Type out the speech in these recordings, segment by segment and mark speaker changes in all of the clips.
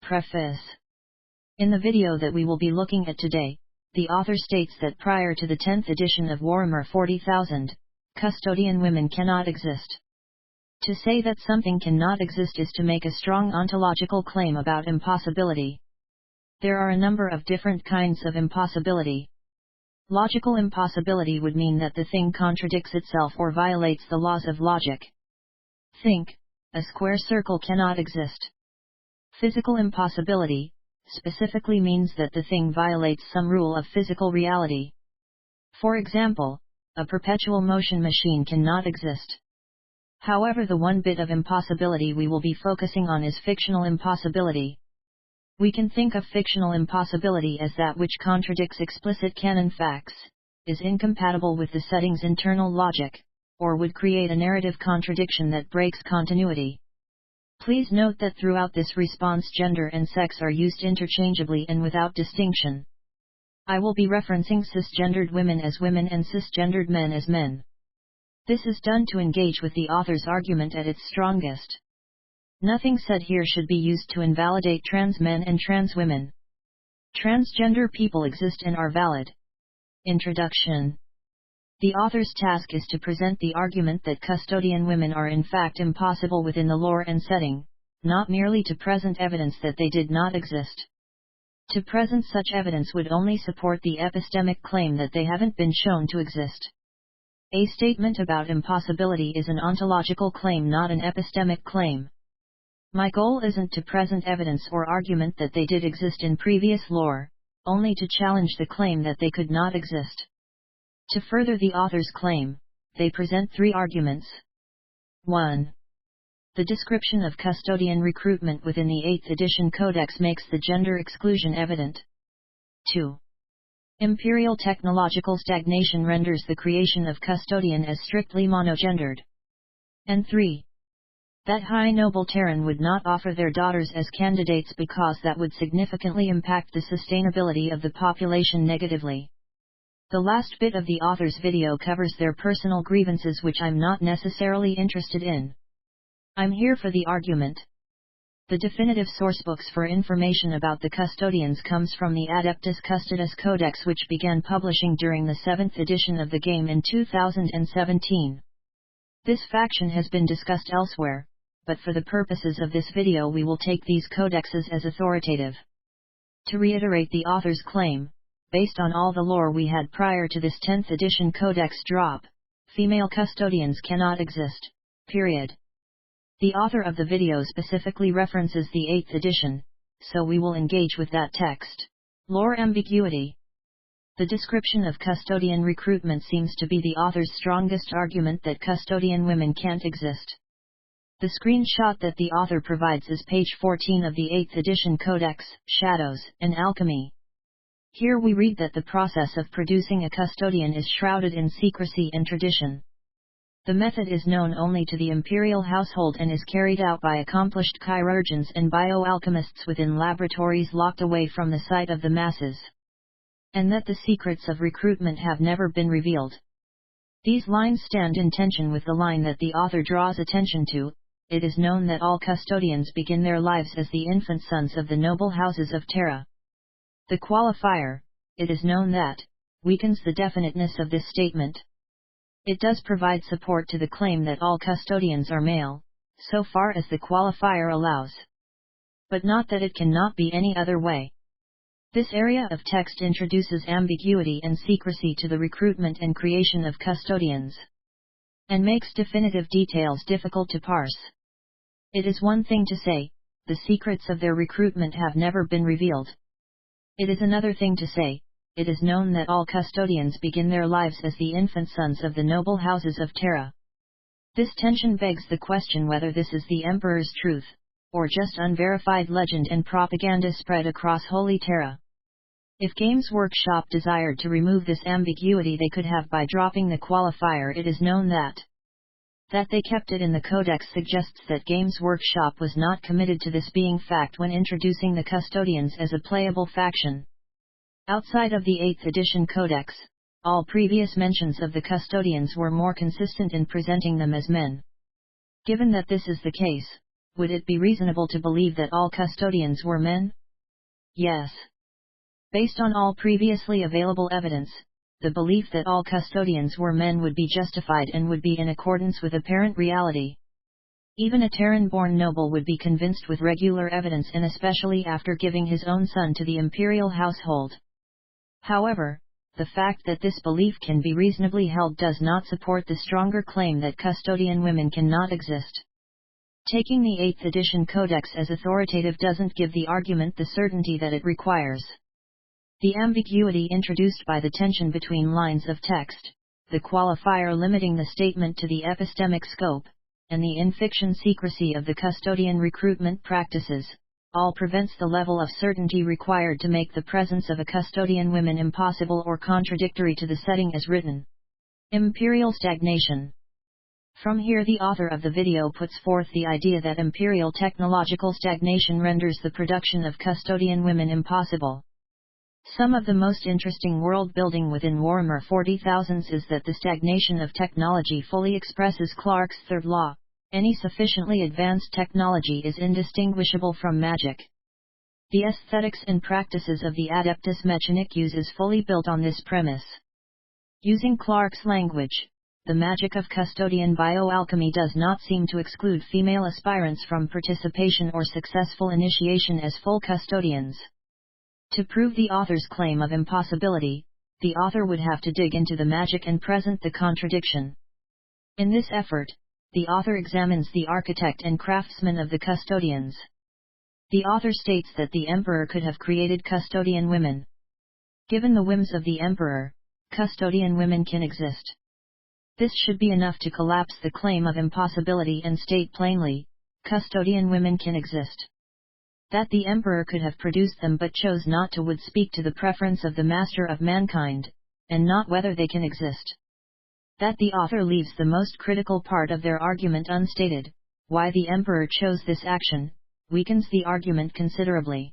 Speaker 1: Preface. In the video that we will be looking at today, the author states that prior to the 10th edition of Warhammer 40,000, custodian women cannot exist. To say that something cannot exist is to make a strong ontological claim about impossibility. There are a number of different kinds of impossibility. Logical impossibility would mean that the thing contradicts itself or violates the laws of logic. Think, a square circle cannot exist. Physical impossibility specifically means that the thing violates some rule of physical reality. For example, a perpetual motion machine cannot exist. However, the one bit of impossibility we will be focusing on is fictional impossibility. We can think of fictional impossibility as that which contradicts explicit canon facts, is incompatible with the setting's internal logic, or would create a narrative contradiction that breaks continuity. Please note that throughout this response gender and sex are used interchangeably and without distinction. I will be referencing cisgendered women as women and cisgendered men as men. This is done to engage with the author's argument at its strongest. Nothing said here should be used to invalidate trans men and trans women. Transgender people exist and are valid. Introduction. The author's task is to present the argument that custodian women are in fact impossible within the lore and setting, not merely to present evidence that they did not exist. To present such evidence would only support the epistemic claim that they haven't been shown to exist. A statement about impossibility is an ontological claim, not an epistemic claim. My goal isn't to present evidence or argument that they did exist in previous lore, only to challenge the claim that they could not exist. To further the author's claim, they present three arguments. 1. The description of custodian recruitment within the 8th edition Codex makes the gender exclusion evident. 2. Imperial technological stagnation renders the creation of custodian as strictly monogendered. And 3. That high noble Terran would not offer their daughters as candidates because that would significantly impact the sustainability of the population negatively. The last bit of the author's video covers their personal grievances, which I'm not necessarily interested in. I'm here for the argument. The definitive sourcebooks for information about the custodians comes from the Adeptus Custodis Codex, which began publishing during the 7th edition of the game in 2017. This faction has been discussed elsewhere, but for the purposes of this video we will take these codexes as authoritative. To reiterate the author's claim, based on all the lore we had prior to this 10th edition Codex drop, female custodians cannot exist, period. The author of the video specifically references the 8th edition, so we will engage with that text. Lore ambiguity. The description of custodian recruitment seems to be the author's strongest argument that custodian women can't exist. The screenshot that the author provides is page 14 of the 8th edition Codex, Shadows and Alchemy. Here we read that the process of producing a custodian is shrouded in secrecy and tradition. The method is known only to the imperial household and is carried out by accomplished chirurgeons and bioalchemists within laboratories locked away from the sight of the masses. And that the secrets of recruitment have never been revealed. These lines stand in tension with the line that the author draws attention to. It is known that all custodians begin their lives as the infant sons of the noble houses of Terra. The qualifier, it is known that, weakens the definiteness of this statement. It does provide support to the claim that all custodians are male, so far as the qualifier allows. But not that it cannot be any other way. This area of text introduces ambiguity and secrecy to the recruitment and creation of custodians, and makes definitive details difficult to parse. It is one thing to say, the secrets of their recruitment have never been revealed. It is another thing to say, it is known that all custodians begin their lives as the infant sons of the noble houses of Terra. This tension begs the question whether this is the Emperor's truth, or just unverified legend and propaganda spread across Holy Terra. If Games Workshop desired to remove this ambiguity, they could have by dropping the qualifier. It is known that they kept it in the Codex suggests that Games Workshop was not committed to this being fact when introducing the Custodians as a playable faction. Outside of the 8th edition Codex, all previous mentions of the Custodians were more consistent in presenting them as men. Given that this is the case, would it be reasonable to believe that all custodians were men? Yes. Based on all previously available evidence, the belief that all custodians were men would be justified and would be in accordance with apparent reality. Even a Terran-born noble would be convinced with regular evidence, and especially after giving his own son to the imperial household. However, the fact that this belief can be reasonably held does not support the stronger claim that custodian women cannot exist. Taking the 8th edition Codex as authoritative doesn't give the argument the certainty that it requires. The ambiguity introduced by the tension between lines of text, the qualifier limiting the statement to the epistemic scope, and the in-fiction secrecy of the custodian recruitment practices, all prevents the level of certainty required to make the presence of a custodian woman impossible or contradictory to the setting as written. Imperial stagnation. From here the author of the video puts forth the idea that imperial technological stagnation renders the production of custodian women impossible. Some of the most interesting world building within Warhammer 40,000 is that the stagnation of technology fully expresses Clarke's third law: any sufficiently advanced technology is indistinguishable from magic. The aesthetics and practices of the Adeptus Mechanicus is fully built on this premise. Using Clarke's language, the magic of custodian bioalchemy does not seem to exclude female aspirants from participation or successful initiation as full custodians. To prove the author's claim of impossibility, the author would have to dig into the magic and present the contradiction. In this effort, the author examines the architect and craftsman of the custodians. The author states that the emperor could have created custodian women. Given the whims of the emperor, custodian women can exist. This should be enough to collapse the claim of impossibility and state plainly, custodian women can exist. That the emperor could have produced them but chose not to would speak to the preference of the master of mankind, and not whether they can exist. That the author leaves the most critical part of their argument unstated, why the emperor chose this action, weakens the argument considerably.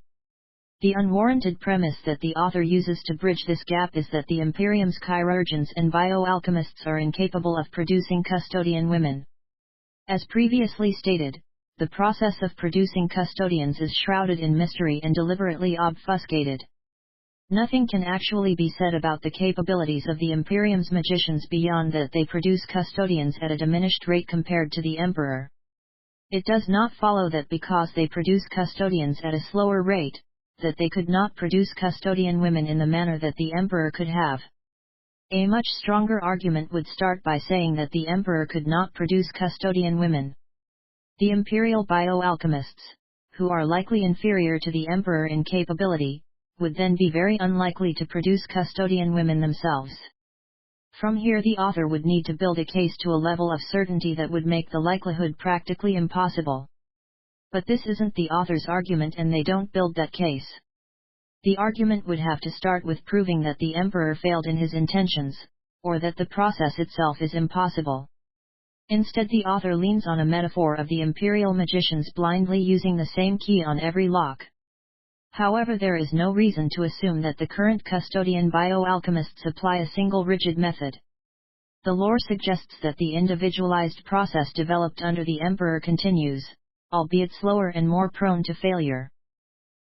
Speaker 1: The unwarranted premise that the author uses to bridge this gap is that the Imperium's chirurgeons and bioalchemists are incapable of producing custodian women. As previously stated, the process of producing custodians is shrouded in mystery and deliberately obfuscated. Nothing can actually be said about the capabilities of the Imperium's magicians beyond that they produce custodians at a diminished rate compared to the Emperor. It does not follow that because they produce custodians at a slower rate, that they could not produce custodian women in the manner that the Emperor could have. A much stronger argument would start by saying that the Emperor could not produce custodian women. The imperial bioalchemists, who are likely inferior to the Emperor in capability, would then be very unlikely to produce custodian women themselves. From here the author would need to build a case to a level of certainty that would make the likelihood practically impossible. But this isn't the author's argument and they don't build that case. The argument would have to start with proving that the Emperor failed in his intentions, or that the process itself is impossible. Instead the author leans on a metaphor of the imperial magicians blindly using the same key on every lock. However, there is no reason to assume that the current custodian bioalchemists apply a single rigid method. The lore suggests that the individualized process developed under the Emperor continues, albeit slower and more prone to failure.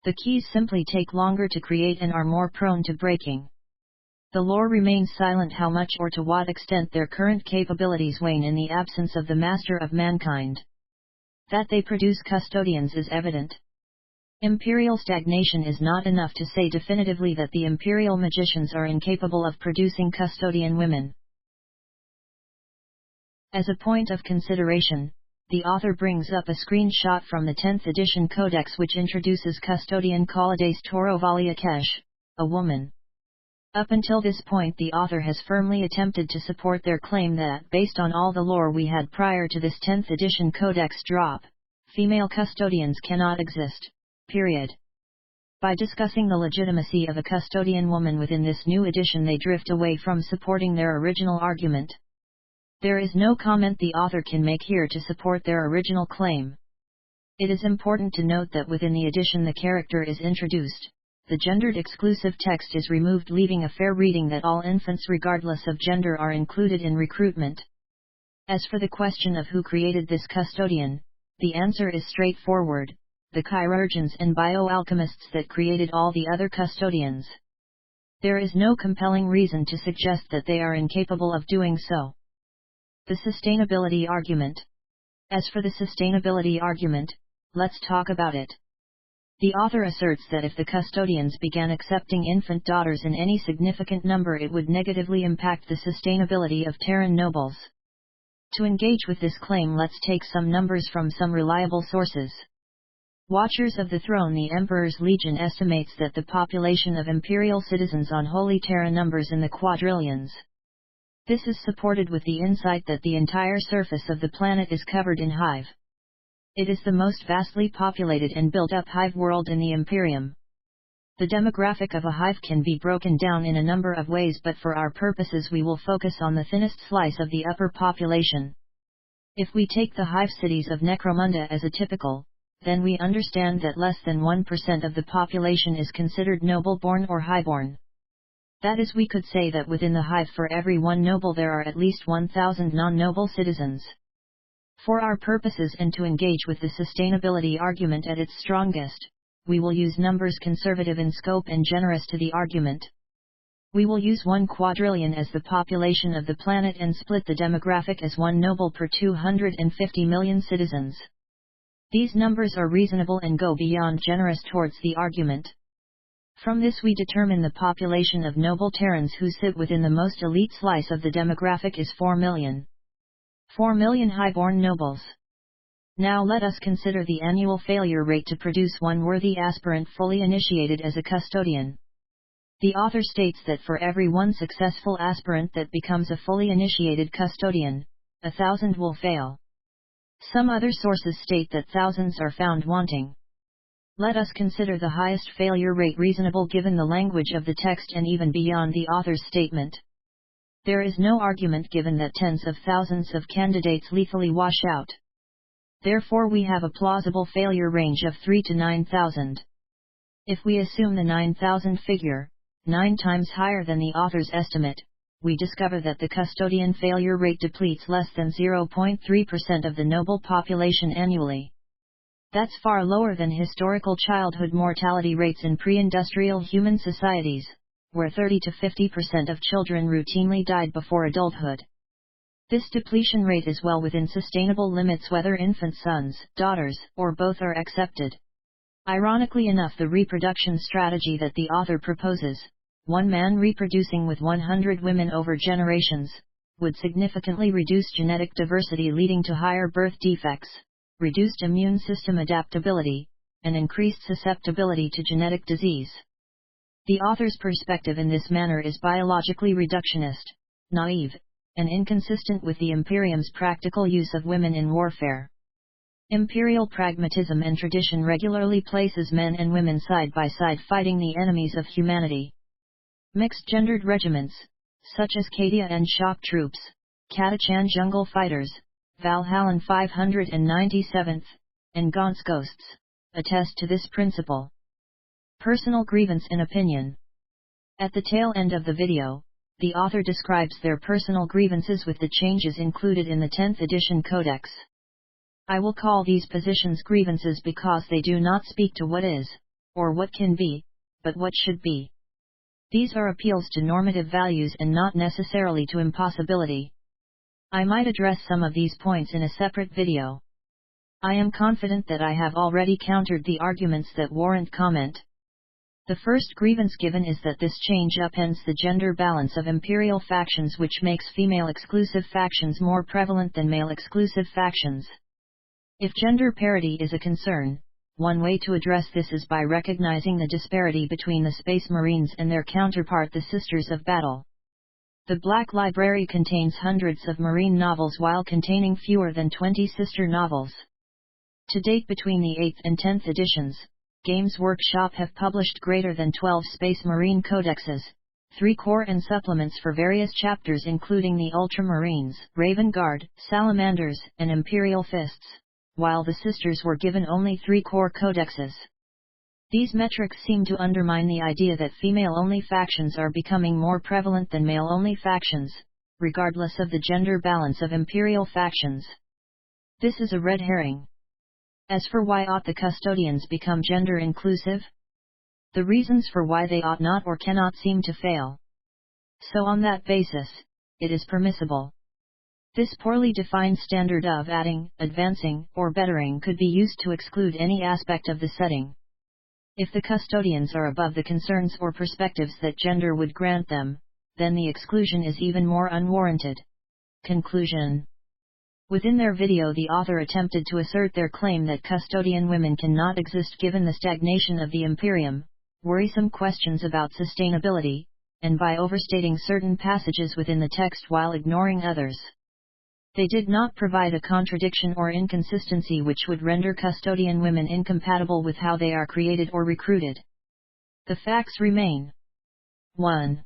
Speaker 1: The keys simply take longer to create and are more prone to breaking. The lore remains silent how much or to what extent their current capabilities wane in the absence of the master of mankind. That they produce custodians is evident. Imperial stagnation is not enough to say definitively that the imperial magicians are incapable of producing custodian women. As a point of consideration, the author brings up a screenshot from the 10th edition Codex which introduces custodian Kalides Torovalia Kesh, a woman. Up until this point the author has firmly attempted to support their claim that, based on all the lore we had prior to this 10th edition Codex drop, female custodians cannot exist, period. By discussing the legitimacy of a custodian woman within this new edition they drift away from supporting their original argument. There is no comment the author can make here to support their original claim. It is important to note that within the edition the character is introduced. The gendered exclusive text is removed, leaving a fair reading that all infants regardless of gender are included in recruitment. As for the question of who created this custodian, The answer is straightforward: the chirurgeons and bioalchemists that created all the other custodians. There is no compelling reason to suggest that they are incapable of doing so. The sustainability argument. As for the sustainability argument, let's talk about it. The author asserts that if the custodians began accepting infant daughters in any significant number, it would negatively impact the sustainability of Terran nobles. To engage with this claim, let's take some numbers from some reliable sources. Watchers of the Throne, the Emperor's Legion, estimates that the population of imperial citizens on Holy Terra numbers in the quadrillions. This is supported with the insight that the entire surface of the planet is covered in hive. It is the most vastly populated and built-up hive world in the Imperium. The demographic of a hive can be broken down in a number of ways, but for our purposes we will focus on the thinnest slice of the upper population. If we take the hive cities of Necromunda as a typical, then we understand that less than 1% of the population is considered noble-born or highborn. That is, we could say that within the hive for every one noble there are at least 1,000 non-noble citizens. For our purposes and to engage with the sustainability argument at its strongest, we will use numbers conservative in scope and generous to the argument. We will use 1 quadrillion as the population of the planet and split the demographic as 1 noble per 250 million citizens. These numbers are reasonable and go beyond generous towards the argument. From this we determine the population of noble Terrans who sit within the most elite slice of the demographic is 4 million. 4 million highborn nobles. Now let us consider the annual failure rate to produce one worthy aspirant fully initiated as a custodian. The author states that for every one successful aspirant that becomes a fully initiated custodian, 1,000 will fail. Some other sources state that thousands are found wanting. Let us consider the highest failure rate reasonable given the language of the text and even beyond the author's statement. There is no argument given that tens of thousands of candidates lethally wash out. Therefore we have a plausible failure range of 3 to 9,000. If we assume the 9,000 figure, 9 times higher than the author's estimate, we discover that the custodian failure rate depletes less than 0.3% of the noble population annually. That's far lower than historical childhood mortality rates in pre-industrial human societies, where 30 to 50% of children routinely died before adulthood. This depletion rate is well within sustainable limits whether infant sons, daughters, or both are accepted. Ironically enough, the reproduction strategy that the author proposes, one man reproducing with 100 women over generations, would significantly reduce genetic diversity leading to higher birth defects, reduced immune system adaptability, and increased susceptibility to genetic disease. The author's perspective in this manner is biologically reductionist, naive, and inconsistent with the Imperium's practical use of women in warfare. Imperial pragmatism and tradition regularly places men and women side by side fighting the enemies of humanity. Mixed-gendered regiments, such as Katia and shock troops, Katachan jungle fighters, Valhallan 597th, and Gaunt's ghosts, attest to this principle. Personal grievance and opinion. At the tail end of the video, the author describes their personal grievances with the changes included in the 10th edition Codex. I will call these positions grievances because they do not speak to what is, or what can be, but what should be. These are appeals to normative values and not necessarily to impossibility. I might address some of these points in a separate video. I am confident that I have already countered the arguments that warrant comment. The first grievance given is that this change upends the gender balance of imperial factions, which makes female-exclusive factions more prevalent than male-exclusive factions. If gender parity is a concern, one way to address this is by recognizing the disparity between the Space Marines and their counterpart, the Sisters of Battle. The Black Library contains hundreds of Marine novels while containing fewer than 20 sister novels. To date, between the 8th and 10th editions, Games Workshop have published greater than 12 Space Marine codexes, 3 core and supplements for various chapters including the Ultramarines, Raven Guard, Salamanders, and Imperial Fists, while the Sisters were given only 3 core codexes. These metrics seem to undermine the idea that female-only factions are becoming more prevalent than male-only factions, regardless of the gender balance of Imperial factions. This is a red herring. As for why ought the custodians become gender inclusive? The reasons for why they ought not or cannot seem to fail. So on that basis, it is permissible. This poorly defined standard of adding, advancing, or bettering could be used to exclude any aspect of the setting. If the custodians are above the concerns or perspectives that gender would grant them, then the exclusion is even more unwarranted. Conclusion. Within their video, the author attempted to assert their claim that custodian women cannot exist given the stagnation of the imperium, worrisome questions about sustainability, and by overstating certain passages within the text while ignoring others. They did not provide a contradiction or inconsistency which would render custodian women incompatible with how they are created or recruited. The facts remain. 1.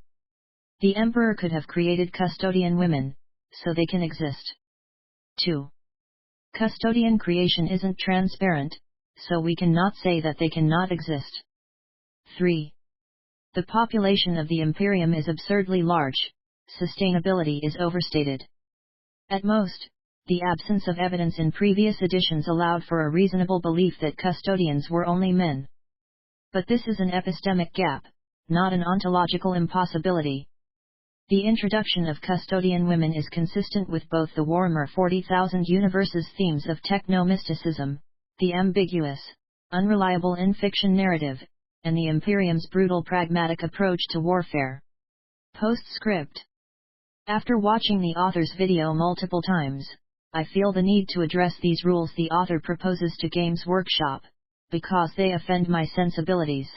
Speaker 1: The emperor could have created custodian women, so they can exist. 2. Custodian creation isn't transparent, so we cannot say that they cannot exist. 3. The population of the imperium is absurdly large, sustainability is overstated. At most, the absence of evidence in previous editions allowed for a reasonable belief that custodians were only men. But this is an epistemic gap, not an ontological impossibility. The introduction of custodian women is consistent with both the Warhammer 40,000 universe's themes of techno-mysticism, the ambiguous, unreliable in-fiction narrative, and the Imperium's brutal pragmatic approach to warfare. Postscript. After watching the author's video multiple times, I feel the need to address these rules the author proposes to Games Workshop, because they offend my sensibilities.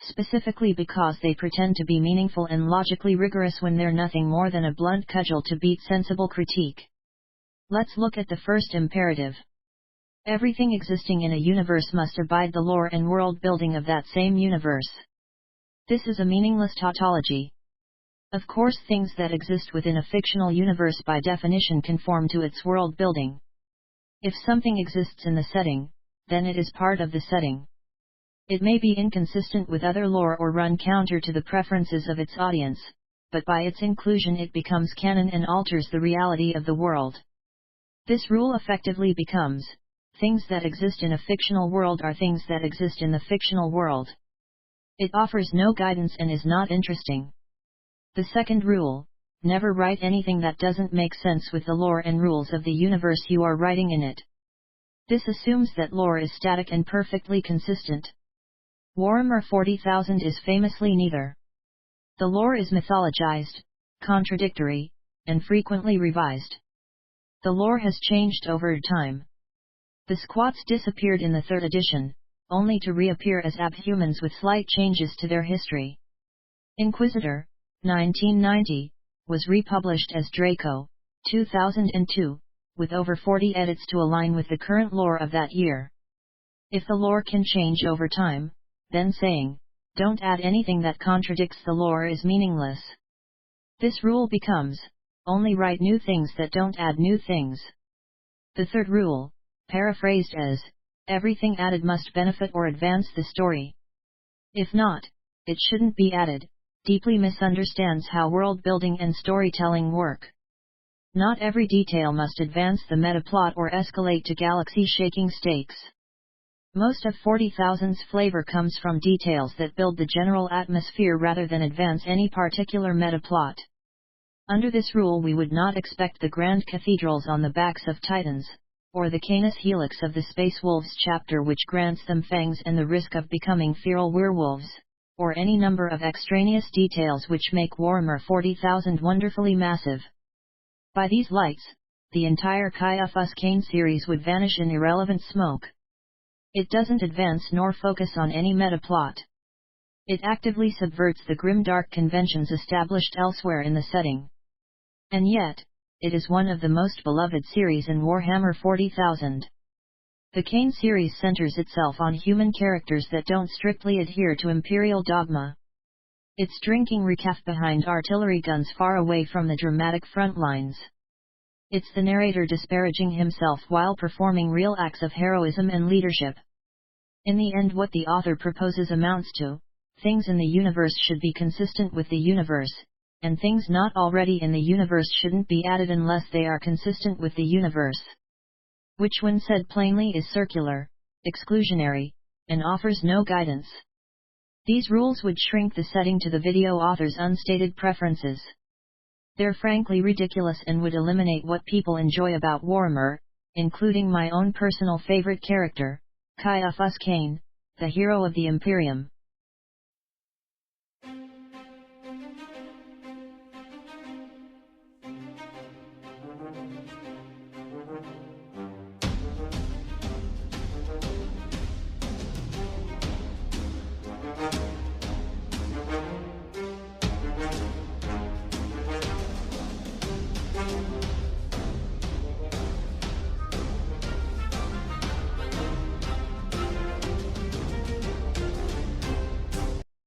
Speaker 1: Specifically because they pretend to be meaningful and logically rigorous when they're nothing more than a blunt cudgel to beat sensible critique. Let's look at the first imperative. Everything existing in a universe must abide the lore and world building of that same universe. This is a meaningless tautology. Of course, things that exist within a fictional universe by definition conform to its world building. If something exists in the setting, then it is part of the setting. It may be inconsistent with other lore or run counter to the preferences of its audience, but by its inclusion it becomes canon and alters the reality of the world. This rule effectively becomes, things that exist in a fictional world are things that exist in the fictional world. It offers no guidance and is not interesting. The second rule, never write anything that doesn't make sense with the lore and rules of the universe you are writing in it. This assumes that lore is static and perfectly consistent. Warhammer 40,000 is famously neither. The lore is mythologized, contradictory, and frequently revised. The lore has changed over time. The squats disappeared in the 3rd edition, only to reappear as abhumans with slight changes to their history. Inquisitor, 1990, was republished as Draco, 2002, with over 40 edits to align with the current lore of that year. If the lore can change over time, then saying, don't add anything that contradicts the lore is meaningless. This rule becomes, only write new things that don't add new things. The third rule, paraphrased as, everything added must benefit or advance the story. If not, it shouldn't be added, deeply misunderstands how world building and storytelling work. Not every detail must advance the metaplot or escalate to galaxy-shaking stakes. Most of 40,000's flavor comes from details that build the general atmosphere rather than advance any particular metaplot. Under this rule we would not expect the grand cathedrals on the backs of titans, or the Canis Helix of the Space Wolves chapter which grants them fangs and the risk of becoming feral werewolves, or any number of extraneous details which make Warhammer 40,000 wonderfully massive. By these lights, the entire Caiaphas Cain series would vanish in irrelevant smoke. It doesn't advance nor focus on any metaplot. It actively subverts the grim-dark conventions established elsewhere in the setting. And yet, it is one of the most beloved series in Warhammer 40,000. The Cain series centers itself on human characters that don't strictly adhere to imperial dogma. It's drinking recaf behind artillery guns far away from the dramatic front lines. It's the narrator disparaging himself while performing real acts of heroism and leadership. In the end, what the author proposes amounts to, things in the universe should be consistent with the universe, and things not already in the universe shouldn't be added unless they are consistent with the universe. which when said plainly is circular, exclusionary, and offers no guidance. These rules would shrink the setting to the video author's unstated preferences. They're frankly ridiculous and would eliminate what people enjoy about Warhammer, including my own personal favorite character, Caiaphas Cain, the hero of the Imperium.